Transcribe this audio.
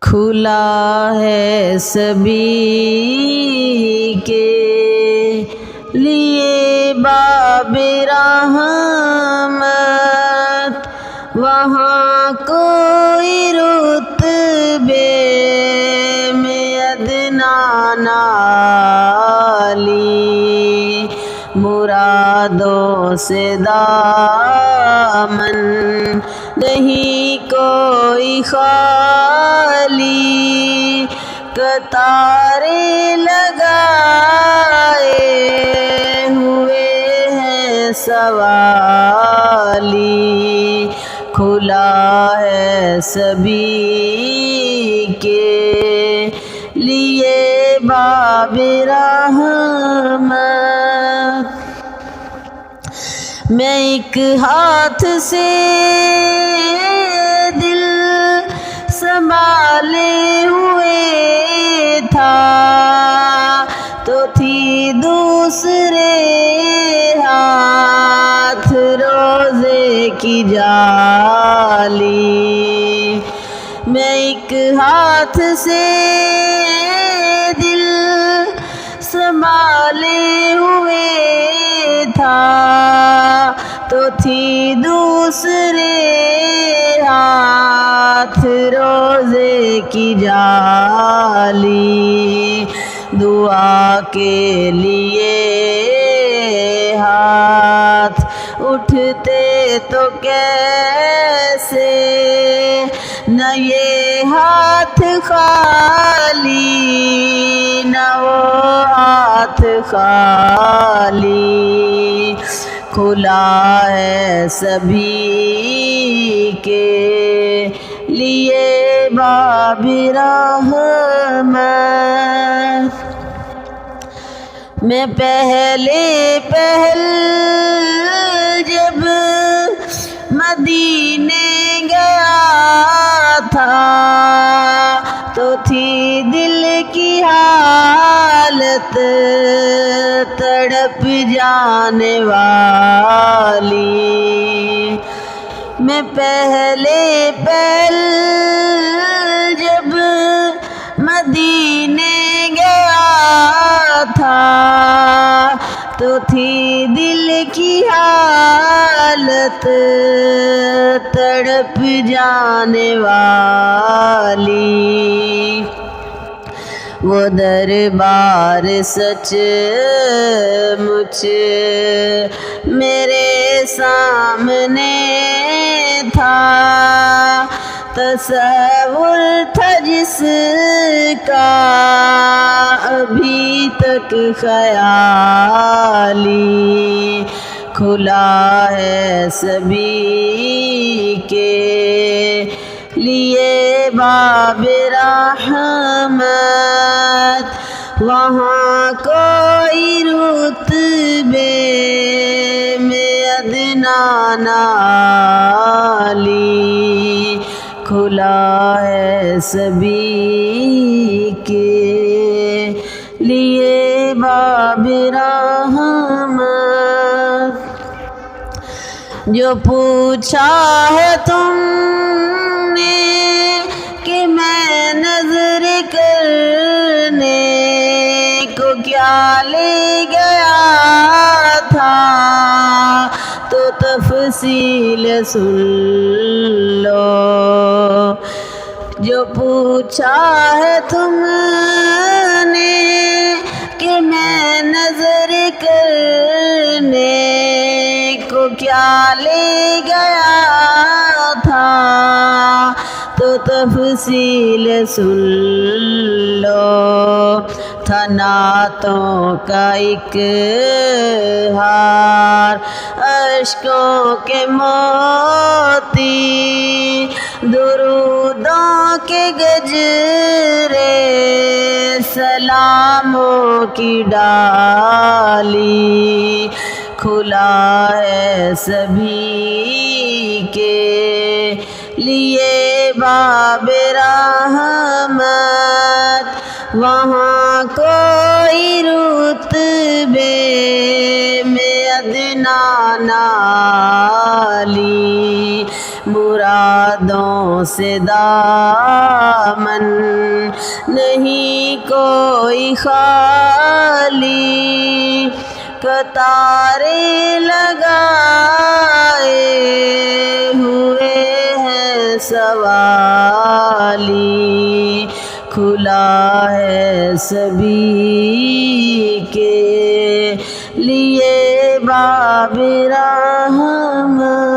کھلا ہے سبھی کے لیے باب رحمت، وہاں کوئی رتبے میں ادنا نالی، مرادوں سے دامن نہیں کوئی خالی، قطارے لگائے ہوئے ہیں سوالی، کھلا ہے سبھی کے لیے باب رحمت۔ میں ایک ہاتھ سے دل سنبھالے ہوئے تھا، تو تھی دوسرے ہاتھ روزے کی جالی۔ میں ایک ہاتھ سے دل سنبھالے ہوئے تھا، تو تھی دوسرے ہاتھ روزے کی جالی، دعا کے لیے ہاتھ اٹھتے تو کیسے، نہ یہ ہاتھ خالی نہ وہ ہاتھ خالی، کھلا ہے سبھی کے لیے باب رحمت۔ میں پہلے جب مدینے گیا تھا، تو تھی دل کی حالت تڑپ جانے والی۔ میں پہلے جب مدینے گیا تھا، تو تھی دل کی حالت تڑپ جانے والی، وہ دربار سچ مچ میرے سامنے تھا، تصور تھا جس کا ابھی تک خیالی، کھلا ہے سبھی کے لیے باب رحمت، وہاں کوئی رتبے میں ادنا نالی، کھلا ہے سبھی کے لیے باب رحمت۔ جو پوچھا ہے تم نے کہ میں نظر کرنے کو کیا لے گیا تھا، تو تفصیل سن لو۔ جو پوچھا ہے تم نے کہ میں نظر کرنے کو کیا لے گیا تھا، تو تفصیل سن لو۔ تھا نعتوں کا ایک ہار، اشکوں کے موتی، درودوں کے گجرے، سلاموں کی ڈالی، کھلا ہے سبھی کے لیے باب رحمت، وہاں کوئی رتبے میں ادنا نالی، مراد یادوں سے دامن نہیں کوئی خالی قطاریں لگائے ہوئے ہیں سوالی کھلا ہے سبھی کے لیے باب رحمت